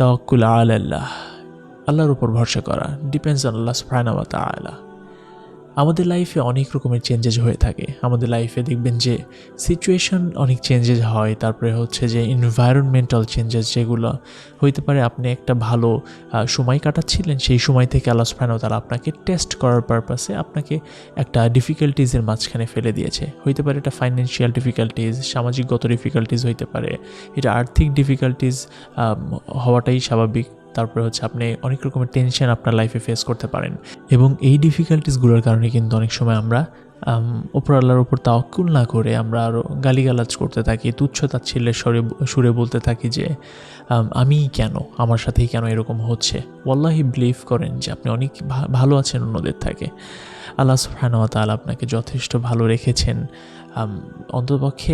তাওয়াক্কুল আলাল্লাহ, আল্লাহর উপর ভরসা করা, ডিপেন্ডস অন আল্লাহ সুবহানাহু ওয়া তাআলা। আমাদের লাইফে অনেক রকমের চেঞ্জেস হয়ে থাকে। আমাদের লাইফে দেখবেন যে সিচুয়েশন অনেক চেঞ্জেস হয়, তারপরে হচ্ছে যে এনভায়রনমেন্টাল চেঞ্জেস, যেগুলো হইতে পারে আপনি একটা ভালো সময় কাটাচ্ছিলেন, সেই সময় থেকে আল্লাহ সুবহানাহু ওয়া তাআলা আপনাকে টেস্ট করার পারপাসে আপনাকে একটা ডিফিকাল্টিজের মাঝখানে ফেলে দিয়েছে। হইতে পারে এটা ফাইন্যান্সিয়াল ডিফিকাল্টিজ, সামাজিকগত ডিফিকাল্টিজ হইতে পারে, এটা আর্থিক ডিফিকাল্টিজ হওয়াটাই স্বাভাবিক। তারপরে হচ্ছে আপনি অনেক রকমের টেনশন আপনার লাইফে ফেস করতে পারেন, এবং এই ডিফিকাল্টিসগুলোর কারণে কিন্তু অনেক সময় আমরা উপর আল্লাহর উপর তাওয়াক্কুল না করে আমরা আরও গালিগালাজ করতে থাকি, তুচ্ছ-তাচ্ছিল্যের সুরে বলতে থাকি যে আমি কেন, আমার সাথেই কেন এরকম হচ্ছে। ওয়াল্লাহি বিলিভ করেন যে আপনি অনেক ভালো আছেন অন্যদের থেকে। আল্লাহ সুবহানাহু ওয়া তাআলা আপনাকে যথেষ্ট ভালো রেখেছেন। অন্ততপক্ষে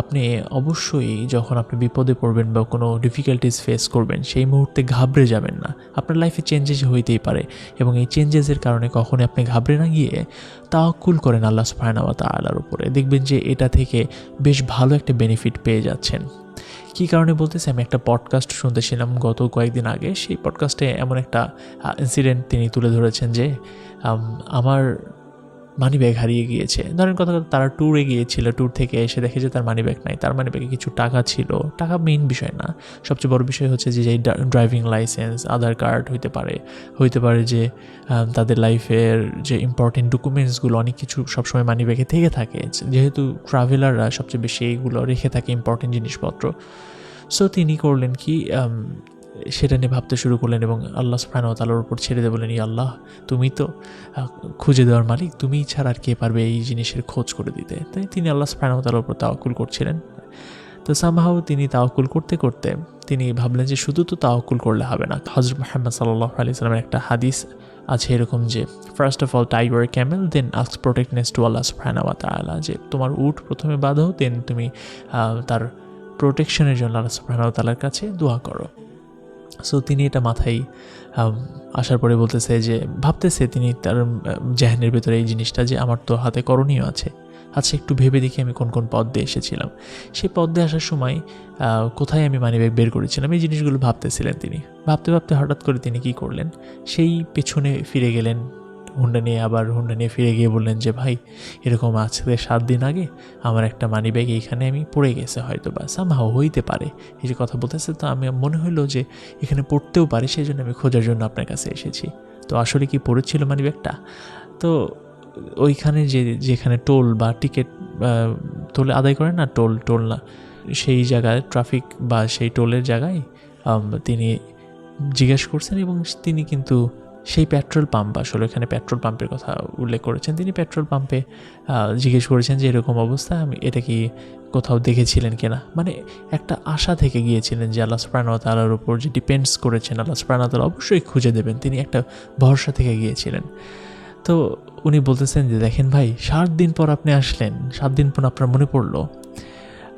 আপনি অবশ্যই যখন আপনি বিপদে পড়বেন বা কোনো ডিফিকাল্টিস ফেস করবেন, সেই মুহূর্তে ঘাবড়ে যাবেন না। আপনার লাইফে চেঞ্জেস হইতেই পারে, এবং এই চেঞ্জেসের কারণে কখনই আপনি ঘাবড়ে না গিয়ে তাওয়াক্কুল করেন আল্লাহ সুবহানাহু ওয়া তাআলার উপরে। দেখবেন যে এটা থেকে বেশ ভালো একটা বেনিফিট পেয়ে যাচ্ছেন। কী কারণে বলতেছি, আমি একটা পডকাস্ট শুনতেছিলাম গত কয়েকদিন আগে। সেই পডকাস্টে এমন একটা ইনসিডেন্ট তিনি তুলে ধরেছেন যে আমার মানিব্যাগ হারিয়ে গিয়েছে। ধরেন কথা তারা ট্যুরে গিয়েছিল, ট্যুর থেকে এসে দেখে যে তার মানিব্যাগ নাই। তার মানিব্যাগে কিছু টাকা ছিল, টাকা মেইন বিষয় না, সবচেয়ে বড় বিষয় হচ্ছে যে ড্রাইভিং লাইসেন্স, আধার কার্ড হইতে পারে যে তাদের লাইফের যে ইম্পর্টেন্ট ডকুমেন্টসগুলো, অনেক কিছু সবসময় মানিব্যাগে থেকে থাকে, যেহেতু ট্রাভেলাররা সবচেয়ে বেশি এইগুলো রেখে থাকে ইম্পর্টেন্ট জিনিসপত্র। সো তিনি করলেন কি, সেটা নিয়ে ভাবতে শুরু করলেন এবং আল্লাহ সুবহানাহু ওয়া তাআলার উপর ছেড়ে দিয়ে বললেন, ইয়া আল্লাহ, তুমি তো খুঁজে দেওয়ার মালিক, তুমি ছাড়া আর কে পারবে এই জিনিসের খোঁজ করে দিতে। তাই তিনি আল্লাহ সুবহানাহু ওয়া তাআলার উপর তাওয়াক্কুল করছিলেন। তো সামহাউ তিনি তাওয়াক্কুল করতে করতে তিনি ভাবলেন যে শুধু তো তাওয়াক্কুল করলে হবে না। হযরত মুহাম্মদ সাল্লাল্লাহু আলাইহি ওয়াসাল্লামের একটা হাদিস আছে এরকম যে, first of all tie your camel, then ask protectness to Allah সুবহানাহু ওয়া তাআলা, যে তোমার উট প্রথমে বাঁধো, দেন তুমি তার প্রোটেকশনের জন্য আল্লাহ সুবহানাহু ওয়া তাআলার কাছে দোয়া করো। সো তিনি এটা মাথায় আসার পরে বলতেছে যে, ভাবতেছে তিনি তার জেহনের ভেতরে এই জিনিসটা যে আমার তো হাতে করণীয় আছে, আচ্ছা একটু ভেবে দেখি আমি কোন কোন পথ দিয়ে এসেছিলাম, সেই পথ দিয়ে আসার সময় কোথায় আমি মানিব্যাগ বের করেছিলাম, এই জিনিসগুলো ভাবতেছিলেন তিনি। ভাবতে ভাবতে হঠাৎ করে তিনি কি করলেন, সেই পেছনে ফিরে গেলেন হুন্ডা নিয়ে ফিরে গিয়ে বললেন যে, ভাই এরকম আজকে 7 দিন আগে আমার একটা মানিব্যাগ এইখানে আমি পড়ে গেছে, হয়তো বা সামহাও হইতে পারে, এই যে কথা বলতেছে, তো আমি মনে হলো যে এখানে পড়তেও পারে, সেই জন্য আমি খোঁজার জন্য আপনার কাছে এসেছি। তো আসলে কি পড়েছিল মানিব্যাগটা? তো ওইখানে যেখানে টোল বা টিকিট টোল আদায় করে না, টোল না, সেই জায়গায় ট্রাফিক বা সেই টোলের জায়গায় তিনি জিজ্ঞেস করছেন, এবং তিনি কিন্তু সেই পেট্রোল পাম্প, আসলে এখানে পেট্রোল পাম্পের কথা উল্লেখ করেছেন, তিনি পেট্রোল পাম্পে জিজ্ঞেস করেছেন যে এরকম অবস্থা, আমি এটা কি কোথাও দেখেছিলেন কিনা। মানে একটা আশা থেকে গিয়েছিলেন যে আল্লাহ সুবহানাহু ওয়া তাআলার উপর যে ডিপেন্ডস করেছেন, আল্লাহ সুবহানাহু ওয়া তাআলা অবশ্যই খুঁজে দেবেন, তিনি একটা ভরসা থেকে গিয়েছিলেন। তো উনি বলতেছেন যে, দেখেন ভাই, 7 দিন পর আপনি আসলেন, 7 দিন পর আপনার মনে পড়লো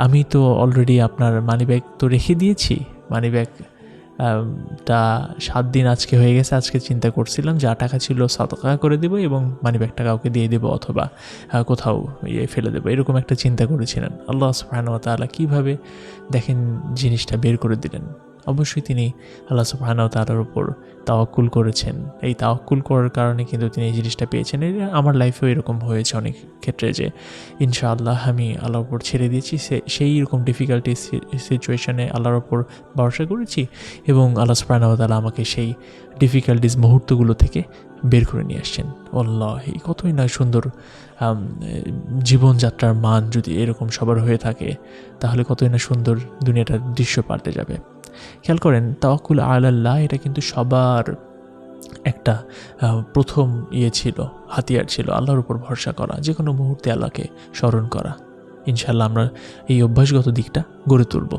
আমি তো অলরেডি আপনার মানিব্যাগ তো রেখে দিয়েছি, মানিব্যাগটা 7 দিন আজকে হয়ে গেছে, আজকে চিন্তা করছিলাম যা টাকা ছিল সাদকা করে দেবো এবং মানিব্যাগটা কাউকে দিয়ে দেবো, অথবা কোথাও ফেলে দেবো, এরকম একটা চিন্তা করেছিলেন। আল্লাহ সুবহানাহু ওয়া তাআলা কীভাবে দেখেন জিনিসটা বের করে দিলেন। অবশ্যই তিনি আল্লাহ সুবহানাহু ওয়া তাআলার উপর তাওয়াক্কুল করেছেন, এই তাওয়াক্কুল করার কারণে কিন্তু তিনি এই জিনিসটা পেয়েছেন। আমার লাইফেও এরকম হয়েছে অনেক ক্ষেত্রে যে ইনশাআল্লাহ আমি আল্লাহর উপর ছেড়ে দিয়েছি, সেই রকম ডিফিকাল্টি সিচুয়েশনে আল্লাহর উপর ভরসা করেছি, এবং আল্লাহ সুবহানাহু ওয়া তাআলা আমাকে সেই ডিফিকাল্টিস মুহূর্তগুলো থেকে বের করে নিয়ে আসছেন। আল্লাহি, কতই না সুন্দর জীবনযাত্রার মান যদি এরকম সবার হয়ে থাকে, তাহলে কতই না সুন্দর দুনিয়াটার দৃশ্য পাল্টে যাবে। খেয়াল করেন, তাওয়াক্কুল আলাল্লাহ এটা কিন্তু সবার একটা প্রথম ছিল, হাতিয়ার ছিল, আল্লাহর উপর ভরসা করা, যে কোনো মুহূর্তে আল্লাহকে স্মরণ করা। ইনশাআল্লাহ আমরা এই অভ্যাসগত দিকটা গড়ে তুলব।